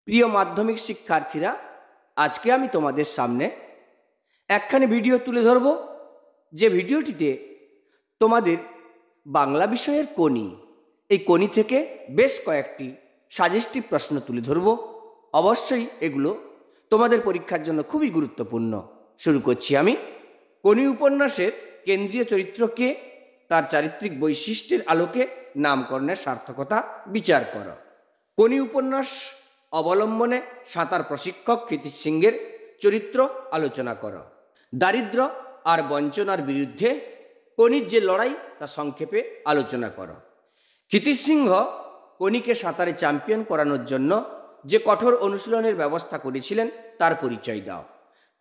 প্রিয় মাধ্যমিক শিক্ষার্থীরা, আজকে আমি তোমাদের সামনে একখানি ভিডিও তুলে ধরব, যে ভিডিওটিতে তোমাদের বাংলা বিষয়ের কোনি, এই কোনি থেকে বেশ কয়েকটি সাজেস্টিভ প্রশ্ন তুলে ধরব। অবশ্যই এগুলো তোমাদের পরীক্ষার জন্য খুবই গুরুত্বপূর্ণ। শুরু করছি আমি। কোনি উপন্যাসের কেন্দ্রীয় চরিত্র কে? তার চারিত্রিক বৈশিষ্ট্যের আলোকে নামকরণের সার্থকতা বিচার করো। কোনি উপন্যাস অবলম্বনে সাঁতার প্রশিক্ষক ক্ষিতিশ সিংহের চরিত্র আলোচনা করো। দারিদ্র আর বঞ্চনার বিরুদ্ধে কোনির যে লড়াই তা সংক্ষেপে আলোচনা করো। ক্ষিতিশ সিংহ কোনিকে সাঁতারে চ্যাম্পিয়ন করানোর জন্য যে কঠোর অনুশীলনের ব্যবস্থা করেছিলেন তার পরিচয় দাও।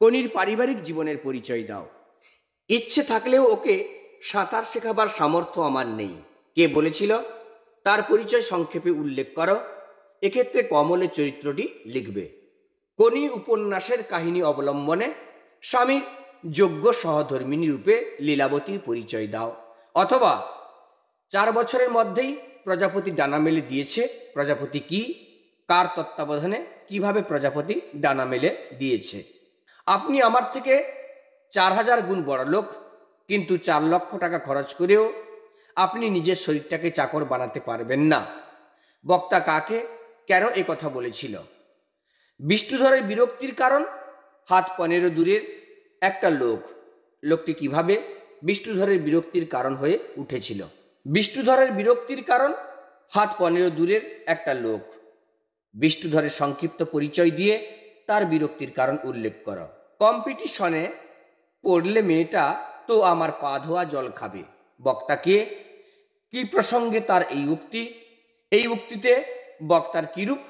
কোনির পারিবারিক জীবনের পরিচয় দাও। ইচ্ছে থাকলেও ওকে সাঁতার শেখাবার সামর্থ্য আমার নেই, কে বলেছিল? তার পরিচয় সংক্ষেপে উল্লেখ করো। এক্ষেত্রে কমলের চরিত্রটি লিখবে। কোনি উপন্যাসের কাহিনী অবলম্বনে স্বামীর যোগ্য সহধর্মিণী রূপে লীলাবতীর পরিচয় দাও। অথবা 4 বছরের মধ্যেই প্রজাপতি ডানা মেলে দিয়েছে। প্রজাপতি কি? কার তত্ত্বাবধানে কিভাবে প্রজাপতি ডানা মেলে দিয়েছে? আপনি আমার থেকে 4000 গুণ বড় লোক, কিন্তু 4 লক্ষ টাকা খরচ করেও আপনি নিজের শরীরটাকে চাকর বানাতে পারবেন না। বক্তা কাকে, কেন এ কথা বলেছিল? বিষ্ণুধরের বিরক্তির কারণ? হাত 15 দূরের একটা লোক। লোকটি কিভাবে বিষ্ণুধরের বিরক্তির কারণ হয়ে উঠেছিল? বিষ্ণুধরের বিরক্তির কারণ হাত 15 দূরের একটা লোক। বিষ্ণুধরের সংক্ষিপ্ত পরিচয় দিয়ে তার বিরক্তির কারণ উল্লেখ করো। কম্পিটিশনে পড়লে মেয়েটা তো আমার পা ধোয়া জল খাবে। বক্তা কে? কি প্রসঙ্গে তার এই উক্তি? এই উক্তিতে বক্তার কিরূপ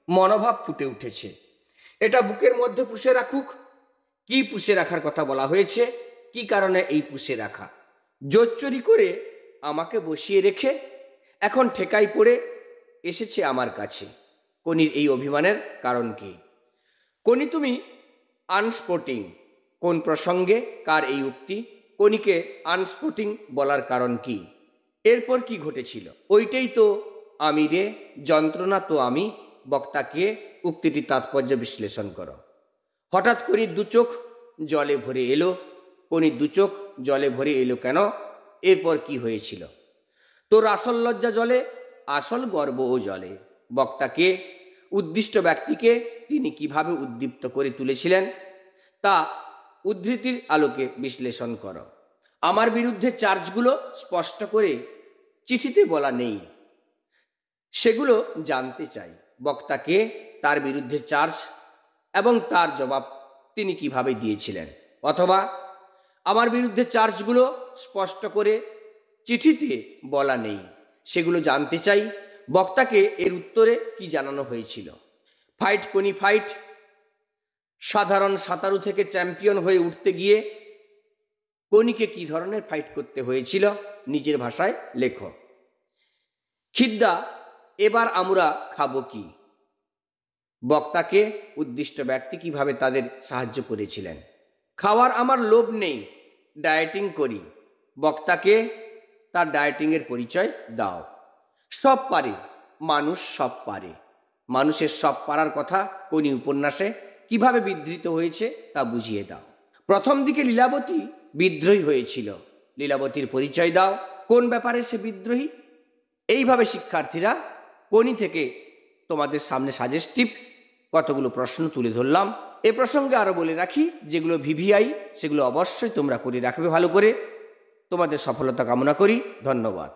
মনোভাব ফুটে উঠেছে? এটা বুকের মধ্যে পুষে রাখুক। কি পুষে রাখার কথা বলা হয়েছে? কি কারণে এই পুষে রাখা? জোচ্চুরি করে আমাকে বসিয়ে রেখে এখন ঠেকাই পড়ে এসেছে আমার কাছে। কোনির এই অভিমানের কারণ কি? কোনি তুমি আনস্পোর্টিং। কোন প্রসঙ্গে কার এই উক্তি? কোনিকে আনস্পোর্টিং বলার কারণ কি? এরপর কি ঘটেছিল? ওইটাই তো আমি রে, যন্ত্রণা তো আমি। বক্তা কে? উক্তিটি তাৎপর্য বিশ্লেষণ করো। হঠাৎ কোনির 2 চোখ জলে ভরে এলো। কোনির 2 চোখ জলে ভরে এলো কেন? এরপর কি হয়েছিল? তোর আসল লজ্জা জলে, আসল গর্বও জলে। বক্তা কে? উদ্দিষ্ট ব্যক্তিকে তিনি কিভাবে উদ্দীপ্ত করে তুলেছিলেন তা উদ্ধৃতির আলোকে বিশ্লেষণ করো। আমার বিরুদ্ধে চার্জগুলো স্পষ্ট করে চিঠিতে বলা নেই, সেগুলো জানতে চাই। বক্তা কে? তার বিরুদ্ধে চার্জ এবং তার জবাব তিনি কিভাবে দিয়েছিলেন। অথবা আমার বিরুদ্ধে চার্জগুলো স্পষ্ট করে চিঠিতে বলা নেই, সেগুলো জানতে চাই। বক্তাকে এর উত্তরে কি জানানো হয়েছিল? ফাইট কোনি ফাইট। সাধারণ সাঁতারু থেকে চ্যাম্পিয়ন হয়ে উঠতে গিয়ে কোনিকে কি ধরনের ফাইট করতে হয়েছিল? নিজের ভাষায় লেখো। খিদ্দা, এবার আমরা খাবো কি? বক্তাকে? উদ্দিষ্ট ব্যক্তি কিভাবে তাদের সাহায্য করেছিলেন। খাওয়ার আমার লোভ নেই, ডায়েটিং করি। বক্তাকে? তার ডায়েটিংয়ের পরিচয় দাও। সব পারে মানুষ, সব পারে। মানুষের সব পারার কথা কোনি উপন্যাসে কিভাবে বিধৃত হয়েছে তা বুঝিয়ে দাও। প্রথম দিকে লীলাবতী বিদ্রোহী হয়েছিল। লীলাবতীর পরিচয় দাও। কোন ব্যাপারে সে বিদ্রোহী? এইভাবে শিক্ষার্থীরা কোনি থেকে তোমাদের সামনে সাজেস্টিভ কতগুলো প্রশ্ন তুলে ধরলাম। এ প্রসঙ্গে আরও বলে রাখি, যেগুলো ভিভিআই সেগুলো অবশ্যই তোমরা করে রাখবে ভালো করে। তোমাদের সফলতা কামনা করি। ধন্যবাদ।